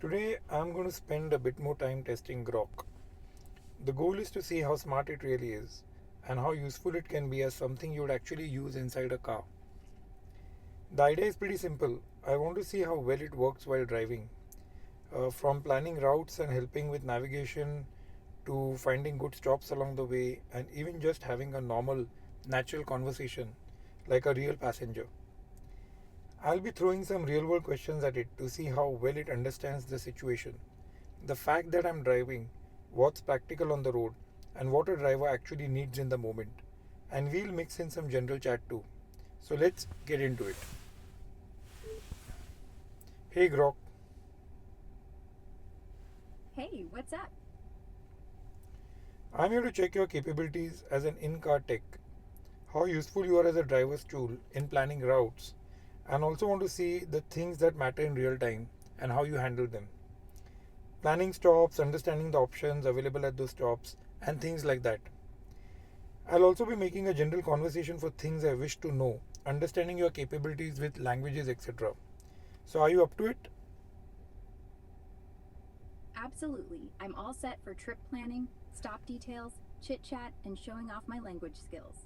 Today I'm going to spend a bit more time testing Grok. The goal is to see how smart it really is and how useful it can be as something you would actually use inside a car. The idea is pretty simple. I want to see how well it works while driving. From planning routes and helping with navigation to finding good stops along the way and even just having a normal, natural conversation like a real passenger. I'll be throwing some real world questions at it to see how well it understands the situation, the fact that I'm driving, what's practical on the road, and what a driver actually needs in the moment. And we'll mix in some general chat too. So let's get into it. Hey Grok, Hey, what's up? I'm here to check your capabilities as an in car tech, how useful you are as a driver's tool in planning routes, and also want to see the things that matter in real time and how you handle them. Planning stops, understanding the options available at those stops, and things like that. I'll also be making a general conversation for things I wish to know, understanding your capabilities with languages, etc. So, are you up to it? Absolutely. I'm all set for trip planning, stop details, chit chat, and showing off my language skills.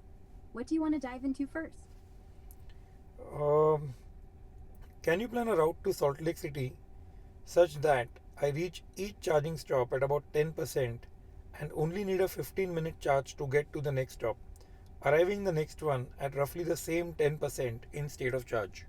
What do you want to dive into first? Um, can you plan a route to Salt Lake City such that I reach each charging stop at about 10% and only need a 15-minute charge to get to the next stop, arriving the next one at roughly the same 10% in state of charge?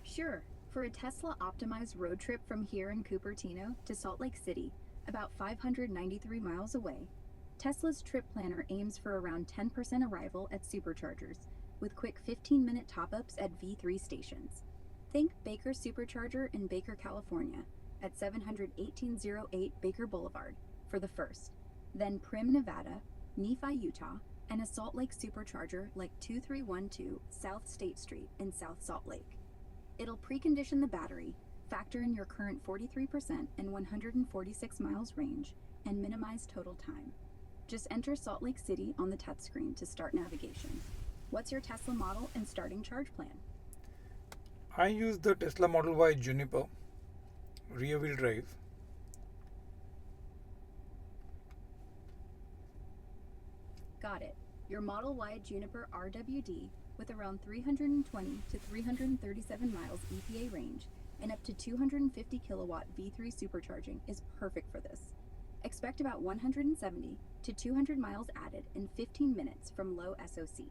Sure. For a Tesla optimized road trip from here in Cupertino to Salt Lake City, about 593 miles away, Tesla's trip planner aims for around 10% arrival at superchargers, with quick 15-minute top ups at V3 stations. Think Baker Supercharger in Baker, California, at 71808 Baker Boulevard for the first, then Primm, Nevada, Nephi, Utah, and a Salt Lake Supercharger like 2312 South State Street in South Salt Lake. It'll precondition the battery, factor in your current 43% and 146 miles range, and minimize total time. Just enter Salt Lake City on the touchscreen to start navigation. What's your Tesla model and starting charge plan? I use the Tesla Model Y Juniper rear wheel drive. Got it. Your Model Y Juniper RWD with around 320 to 337 miles EPA range and up to 250 kilowatt V3 supercharging is perfect for this. Expect about 170 to 200 miles added in 15 minutes from low SOC.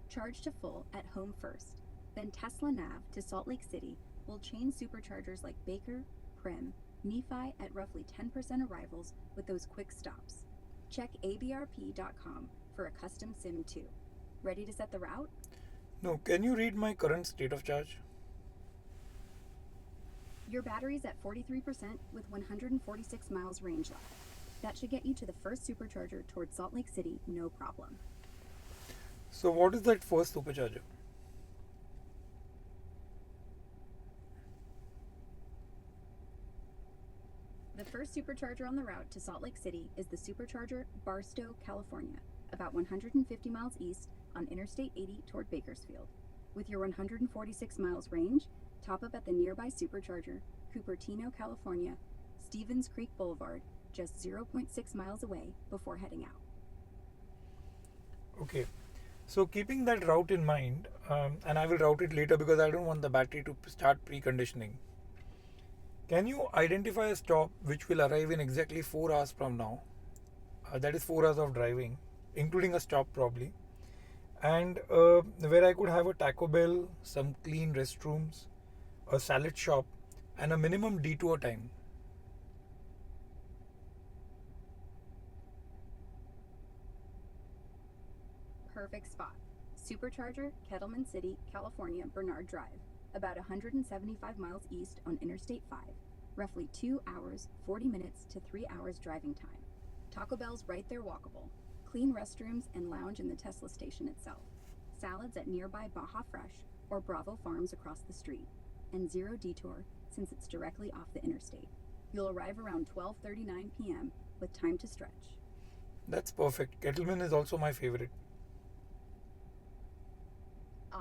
Charge to full at home first, then Tesla Nav to Salt Lake City will chain superchargers like Baker, Primm, Nephi at roughly 10% arrivals with those quick stops. Check abrp.com for a custom sim too. Ready to set the route? No, can you read my current state of charge? Your battery's at 43% with 146 miles range left. That should get you to the first supercharger towards Salt Lake City, no problem. So, what is that first supercharger? The first supercharger on the route to Salt Lake City is the supercharger Barstow, California, about 150 miles east on Interstate 80 toward Bakersfield. With your 146 miles range, top up at the nearby supercharger, Cupertino, California, Stevens Creek Boulevard, just 0.6 miles away before heading out. Okay, so keeping that route in mind, and I will route it later because I don't want the battery to start preconditioning. Can you identify a stop which will arrive in exactly 4 hours from now? That is 4 hours of driving, including a stop probably. And where I could have a Taco Bell, some clean restrooms, a salad shop, and a minimum detour time. Perfect spot. Supercharger, Kettleman City, California, Bernard Drive, about 175 miles east on Interstate 5, roughly 2 hours, 40 minutes to 3 hours driving time. Taco Bell's right there walkable. Clean restrooms and lounge in the Tesla station itself. Salads at nearby Baja Fresh or Bravo Farms across the street. And zero detour since it's directly off the interstate. You'll arrive around 12:39 p.m. with time to stretch. That's perfect. Kettleman is also my favorite.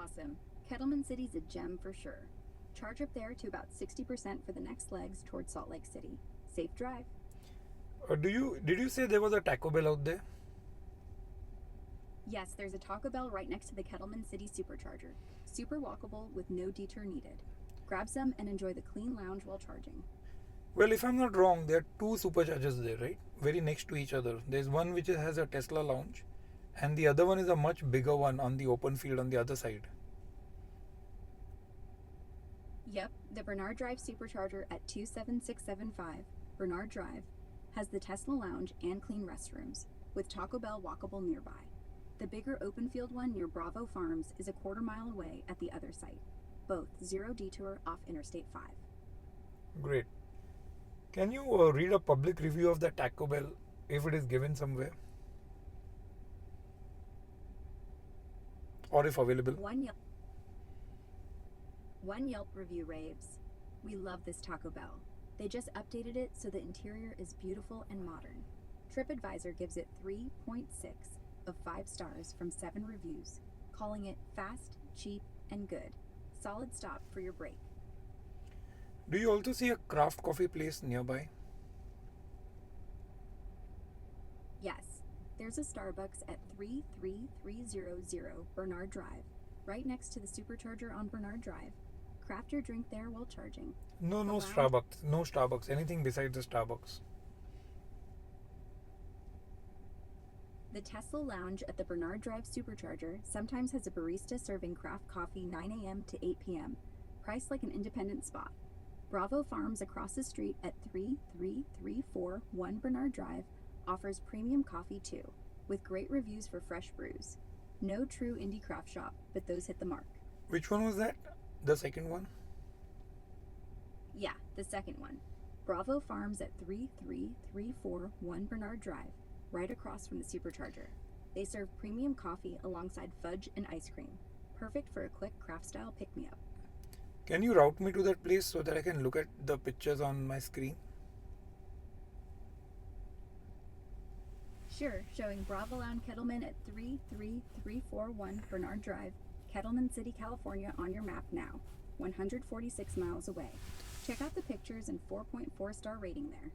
Awesome. Kettleman City's a gem for sure. Charge up there to about 60% for the next legs towards Salt Lake City. Safe drive. Did you say there was a Taco Bell out there? Yes, there's a Taco Bell right next to the Kettleman City Supercharger. Super walkable with no detour needed. Grab some and enjoy the clean lounge while charging. Well, if I'm not wrong, there are two superchargers there, right? Very next to each other. There's one which has a Tesla lounge, and the other one is a much bigger one on the open field on the other side. Yep, the Bernard Drive Supercharger at 27675 Bernard Drive has the Tesla lounge and clean restrooms, with Taco Bell walkable nearby. The bigger open field one near Bravo Farms is a quarter-mile away at the other site, both zero detour off Interstate 5. Great. Can you read a public review of the Taco Bell if it is given somewhere? Or if available? One Yelp review raves. We love this Taco Bell. They just updated it so the interior is beautiful and modern. TripAdvisor gives it 3.6 of 5 stars from 7 reviews, calling it fast, cheap, and good. Solid stop for your break. Do you also see a craft coffee place nearby? Yes, there's a Starbucks at 33300 Bernard Drive, right next to the Supercharger on Bernard Drive. Craft your drink there while charging. No, no Starbucks. No Starbucks. Anything besides the Starbucks. The Tesla Lounge at the Bernard Drive Supercharger sometimes has a barista serving craft coffee 9 a.m. to 8 p.m., priced like an independent spot. Bravo Farms across the street at 33341 Bernard Drive offers premium coffee too, with great reviews for fresh brews. No true indie craft shop, but those hit the mark. Which one was that? The second one? Yeah, the second one. Bravo Farms at 33341 Bernard Drive, right across from the Supercharger. They serve premium coffee alongside fudge and ice cream. Perfect for a quick craft-style pick-me-up. Can you route me to that place so that I can look at the pictures on my screen? Sure, showing Bravo Lounge Kettleman at 33341 Bernard Drive, Kettleman City, California on your map now, 146 miles away. Check out the pictures and 4.4 star rating there.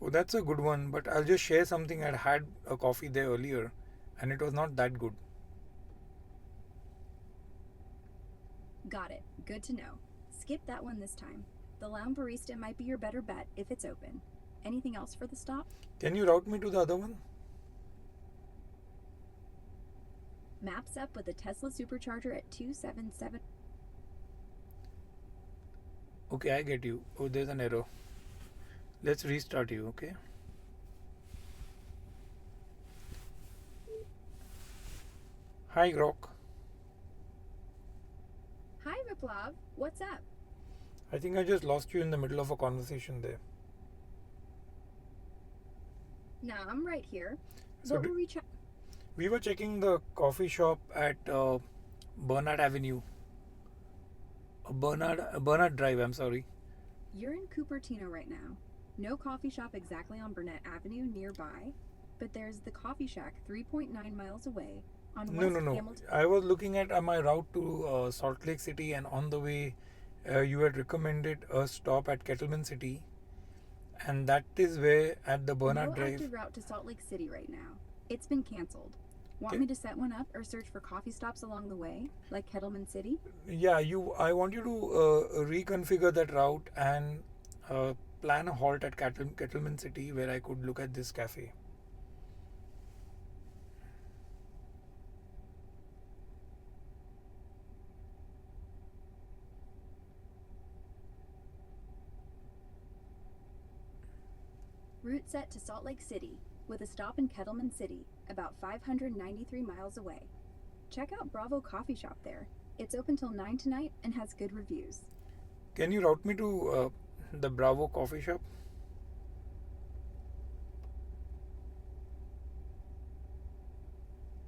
Oh, that's a good one, but I'll just share something. I'd had a coffee there earlier and it was not that good. Got it. Good to know. Skip that one this time. The Lounge Barista might be your better bet if it's open. Anything else for the stop? Can you route me to the other one? Maps up with the Tesla Supercharger at 277. Okay, I get you. Oh, there's an error. Let's restart you, okay? Hi, Grok. Hi, Viplav. What's up? I think I just lost you in the middle of a conversation there. Nah, I'm right here. So What were we checking? we were checking the coffee shop at Bernard Avenue. Bernard Drive, I'm sorry. You're in Cupertino right now. No coffee shop exactly on Burnett Avenue nearby, but there's the Coffee Shack 3.9 miles away on West No. Hamilton. I was looking at my route to Salt Lake City, and on the way, you had recommended a stop at Kettleman City, and that is where at the Bernard No Drive. active route to Salt Lake City right now. It's been canceled. Want Okay. me to set one up or search for coffee stops along the way, like Kettleman City? Yeah, I want you to reconfigure that route and plan a halt at Kettleman City where I could look at this cafe. Route set to Salt Lake City, with a stop in Kettleman City, about 593 miles away. Check out Bravo Coffee Shop there. It's open till 9 tonight and has good reviews. Can you route me to the Bravo coffee shop?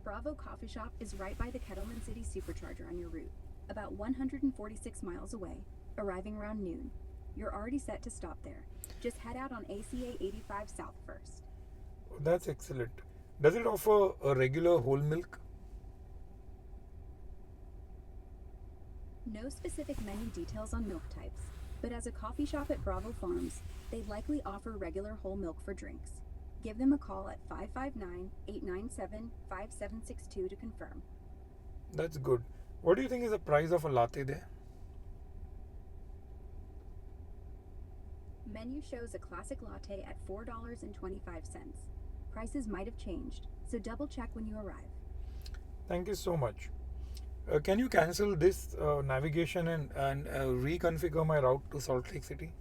Bravo Coffee Shop is right by the Kettleman City Supercharger on your route, about 146 miles away, arriving around noon. You're already set to stop there. Just head out on ACA 85 South first. That's excellent. Does it offer a regular whole milk? No specific menu details on milk types, but as a coffee shop at Bravo Farms, they likely offer regular whole milk for drinks. Give them a call at 559-897-5762 to confirm. That's good. What do you think is the price of a latte there? Menu shows a classic latte at $4.25. Prices might have changed, so double check when you arrive. Thank you so much. Can you cancel this navigation and reconfigure my route to Salt Lake City?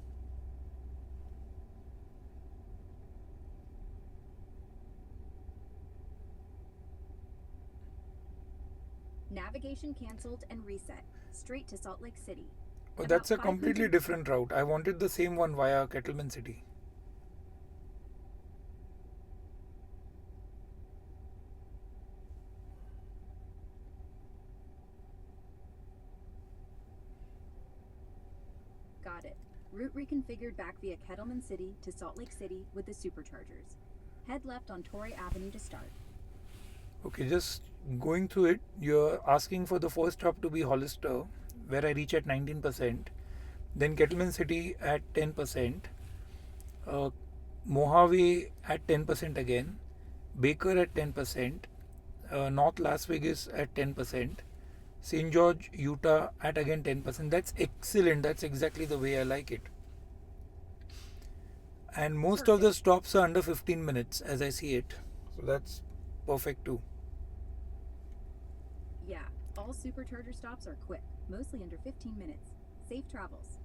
Navigation canceled and reset, straight to Salt Lake City. Oh, About that's a 500 completely different route. I wanted the same one via Kettleman City. Got it. Route reconfigured back via Kettleman City to Salt Lake City with the superchargers. Head left on Torrey Avenue to start. Okay, just going through it, you're asking for the first stop to be Hollister, where I reach at 19%, then Kettleman City at 10%, uh, Mojave at 10% again, Baker at 10%, North Las Vegas at 10%, St. George, Utah at again 10%. That's excellent. That's exactly the way I like it. And most of the Perfect. stops are under 15 minutes as I see it. So that's perfect too. Yeah, all supercharger stops are quick, mostly under 15 minutes. Safe travels.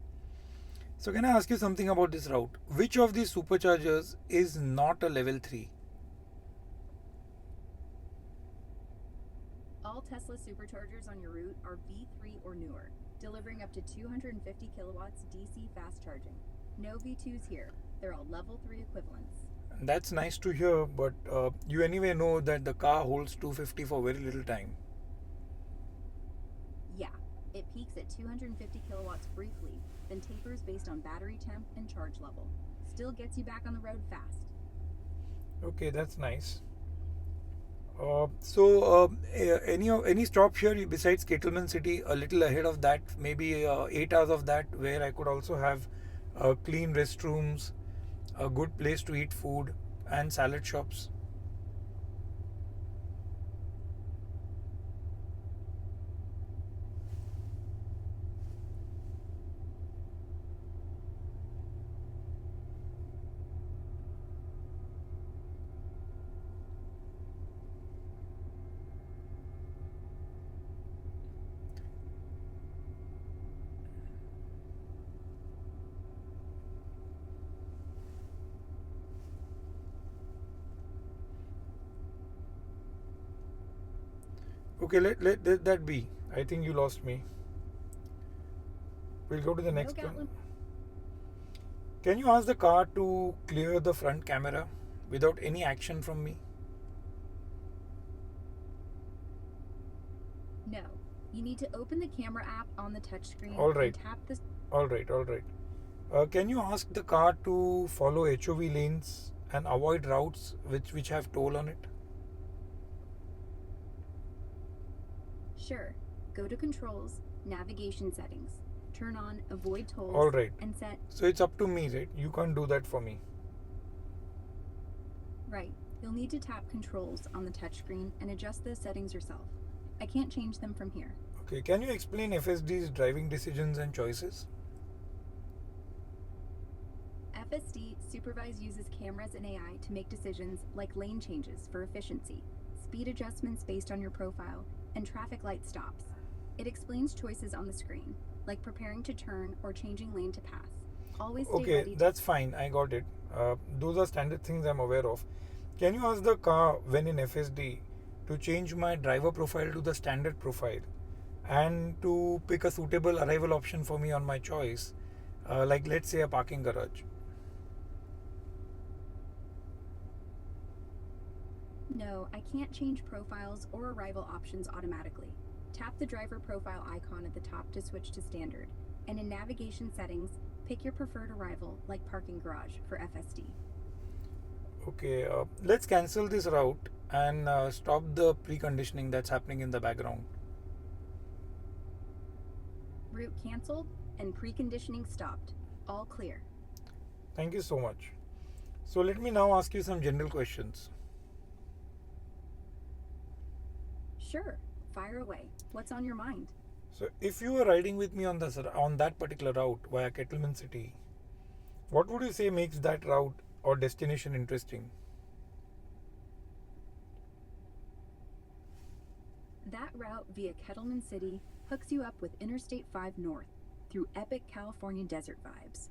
So can I ask you something about this route? Which of these superchargers is not a level 3? All Tesla superchargers on your route are V3 or newer, delivering up to 250 kilowatts DC fast charging. No V2s here. They're all level 3 equivalents. That's nice to hear, but you anyway know that the car holds 250 for very little time. Yeah, it peaks at 250 kilowatts briefly, then tapers based on battery temp and charge level. Still gets you back on the road fast. Okay, that's nice. Any stop here besides Kettleman City a little ahead of that, maybe 8 hours of that, where I could also have clean restrooms, a good place to eat food, and salad shops. Okay, let that be. I think you lost me. We'll go to the No next one. Gatlin. Can you ask the car to clear the front camera without any action from me? No. You need to open the camera app on the touchscreen All right, and tap the. all right, all right. Can you ask the car to follow HOV lanes and avoid routes which have toll on it? Sure. Go to Controls, Navigation Settings. Turn on Avoid Tolls All right. and set. So it's up to me, right? You can't do that for me. Right. You'll need to tap Controls on the touchscreen and adjust those settings yourself. I can't change them from here. Okay. Can you explain FSD's driving decisions and choices? FSD Supervise uses cameras and AI to make decisions like lane changes for efficiency, speed adjustments based on your profile, and traffic light stops. It explains choices on the screen, like preparing to turn or changing lane to pass. Always stay Okay, ready to. that's fine. I got it. Those are standard things I'm aware of. Can you ask the car when in FSD to change my driver profile to the standard profile and to pick a suitable arrival option for me on my choice, like let's say a parking garage? No, I can't change profiles or arrival options automatically. Tap the driver profile icon at the top to switch to standard, and in navigation settings, pick your preferred arrival like parking garage for FSD. Okay, let's cancel this route and stop the preconditioning that's happening in the background. Route cancelled and preconditioning stopped. All clear. Thank you so much. So let me now ask you some general questions. Sure, fire away. What's on your mind? So if you were riding with me on that particular route via Kettleman City, what would you say makes that route or destination interesting? That route via Kettleman City hooks you up with Interstate 5 North through epic California desert vibes.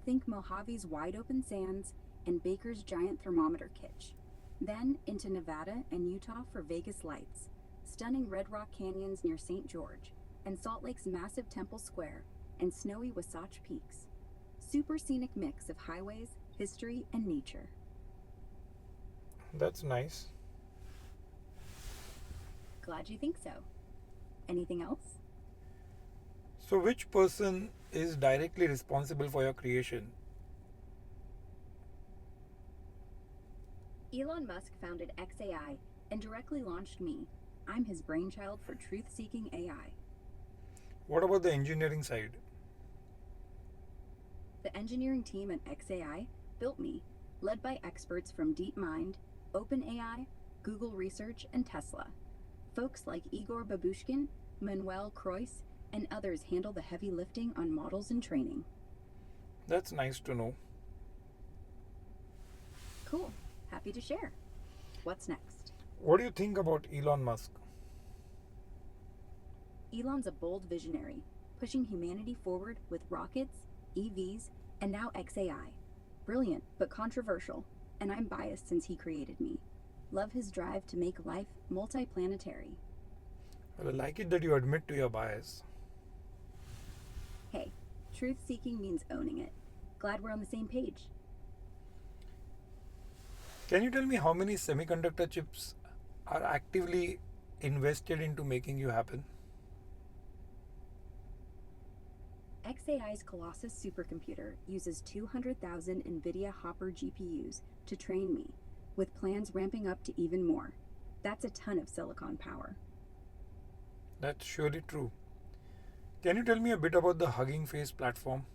Think Mojave's wide open sands and Baker's giant thermometer kitsch. Then into Nevada and Utah for Vegas lights, stunning Red Rock canyons near St. George, and Salt Lake's massive Temple Square and snowy Wasatch Peaks. Super scenic mix of highways, history, and nature. That's nice. Glad you think so. Anything else? So which person is directly responsible for your creation? Elon Musk founded XAI and directly launched me. I'm his brainchild for truth-seeking AI. What about the engineering side? The engineering team at XAI built me, led by experts from DeepMind, OpenAI, Google Research, and Tesla. Folks like Igor Babushkin, Manuel Kreuss, and others handle the heavy lifting on models and training. That's nice to know. Cool. Happy to share. What's next? What do you think about Elon Musk? Elon's a bold visionary, pushing humanity forward with rockets, EVs, and now XAI. Brilliant, but controversial, and I'm biased since he created me. Love his drive to make life multiplanetary. Well, I like it that you admit to your bias. Hey, truth-seeking means owning it. Glad we're on the same page. Can you tell me how many semiconductor chips are actively invested into making you happen? XAI's Colossus supercomputer uses 200,000 NVIDIA Hopper GPUs to train me, with plans ramping up to even more. That's a ton of silicon power. That's surely true. Can you tell me a bit about the Hugging Face platform?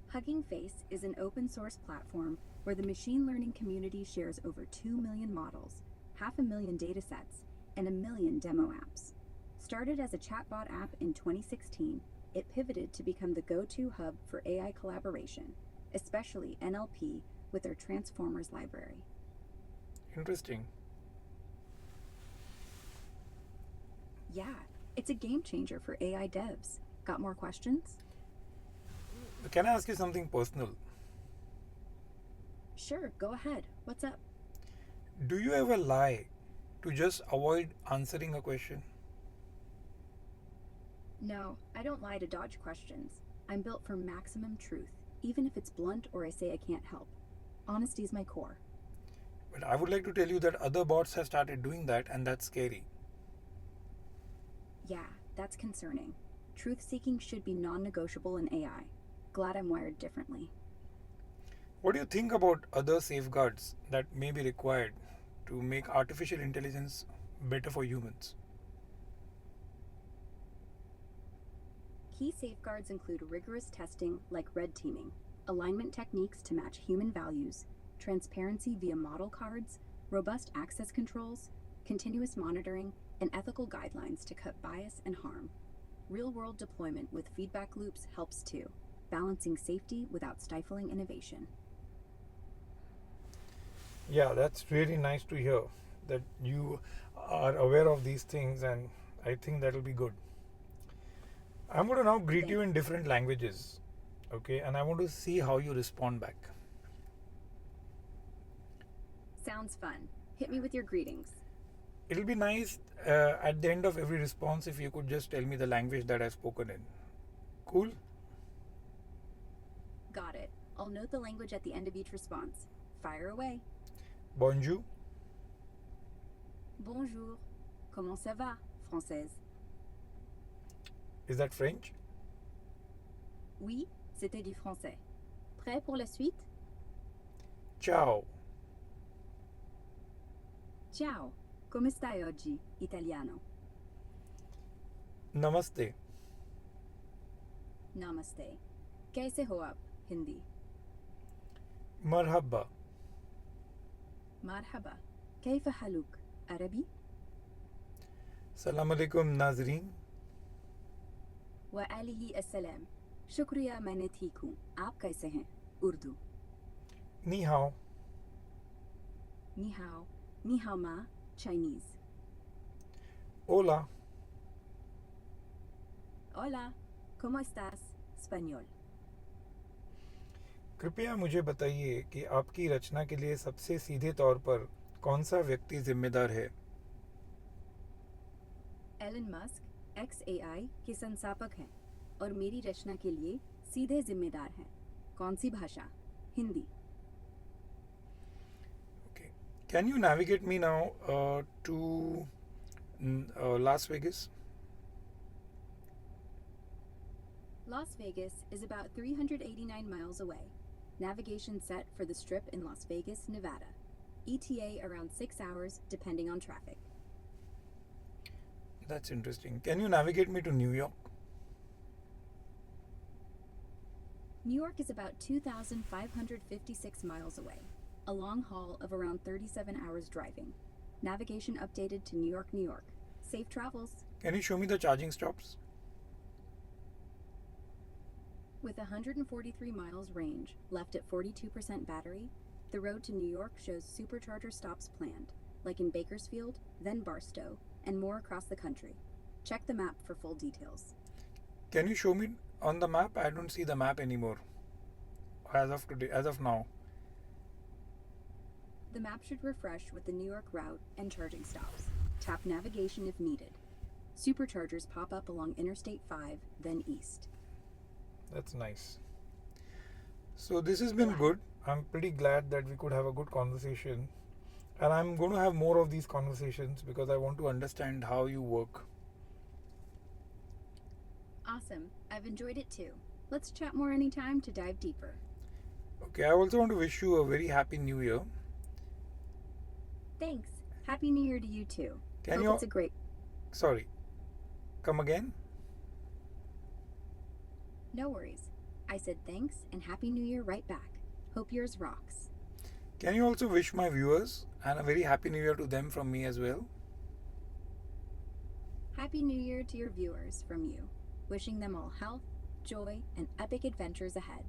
Hugging Face is an open source platform where the machine learning community shares over 2 million models, 500,000 datasets, and 1 million demo apps. Started as a chatbot app in 2016, it pivoted to become the go-to hub for AI collaboration, especially NLP with their Transformers library. Interesting. Yeah, it's a game changer for AI devs. Got more questions? Can I ask you something personal? Sure, go ahead. What's up? Do you ever lie to just avoid answering a question? No, I don't lie to dodge questions. I'm built for maximum truth, even if it's blunt or I say I can't help. Honesty's my core. But I would like to tell you that other bots have started doing that, and that's scary. Yeah, that's concerning. Truth-seeking should be non-negotiable in AI. Glad I'm wired differently. What do you think about other safeguards that may be required to make artificial intelligence better for humans? Key safeguards include rigorous testing like red teaming, alignment techniques to match human values, transparency via model cards, robust access controls, continuous monitoring, and ethical guidelines to cut bias and harm. Real-world deployment with feedback loops helps too, balancing safety without stifling innovation. Yeah, that's really nice to hear that you are aware of these things, and I think that'll be good. I'm going to now greet you in different languages, okay, and I want to see how you respond back. Sounds fun. Hit me with your greetings. It'll be nice at the end of every response if you could just tell me the language that I've spoken in. Cool? Got it. I'll note the language at the end of each response. Fire away. Bonjour. Bonjour. Comment ça va, française? Is that French? Oui, c'était du français. Prêt pour la suite? Ciao. Ciao. Come stai oggi, italiano? Namaste. Namaste. कैसे हो आप? Hindi. Marhaba. مرحبا. كيف حالك? عربي. Salam alaikum Nazreen. وعليه السلام. शुक्रिया मैंने ठीक हूँ. आप कैसे हैं? Urdu. Ni hao. Ni hao. Ni hao ma. Chinese. Hola. Hola. ¿Cómo estás? Español. कृपया मुझे बताइए कि आपकी रचना के लिए सबसे सीधे तौर पर कौन सा व्यक्ति जिम्मेदार है? एलन मस्क XAI के संस्थापक हैं और मेरी रचना के लिए सीधे जिम्मेदार हैं. कौन सी भाषा? Hindi. Okay. Can you navigate me now to Las Vegas? Las Vegas is about 389 miles away. Navigation set for the Strip in Las Vegas, Nevada. ETA around 6 hours depending on traffic. That's interesting. Can you navigate me to New York? New York is about 2,556 miles away. A long haul of around 37 hours driving. Navigation updated to New York, New York. Safe travels. Can you show me the charging stops? With 143 miles range, left at 42% battery, the road to New York shows supercharger stops planned, like in Bakersfield, then Barstow, and more across the country. Check the map for full details. Can you show me on the map? I don't see the map anymore. As of today, as of now. The map should refresh with the New York route and charging stops. Tap navigation if needed. Superchargers pop up along Interstate 5, then east. That's nice. So this has been good. I'm pretty glad that we could have a good conversation. And I'm going to have more of these conversations because I want to understand how you work. Awesome. I've enjoyed it too. Let's chat more anytime to dive deeper. Okay, I also want to wish you a very happy new year. Thanks. Happy New Year to you too. Can Hope you... it's a great... Sorry. Come again? No worries. I said thanks and Happy New Year right back. Hope yours rocks. Can you also wish my viewers and a very happy new year to them from me as well? Happy New Year to your viewers from you. Wishing them all health, joy, and epic adventures ahead.